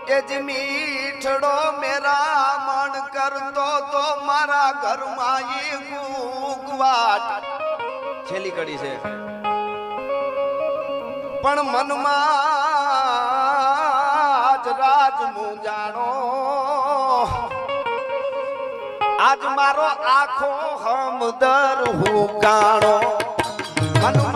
એ જ મીઠડો મેરા મન કરતો તો મારા ઘરમાં એ ગુગવાટ છેલ્લી કડી છે પણ મનમાં જ રાજ મુંજાણો આજ મારો આખો હમદર હુકાણો મનમાં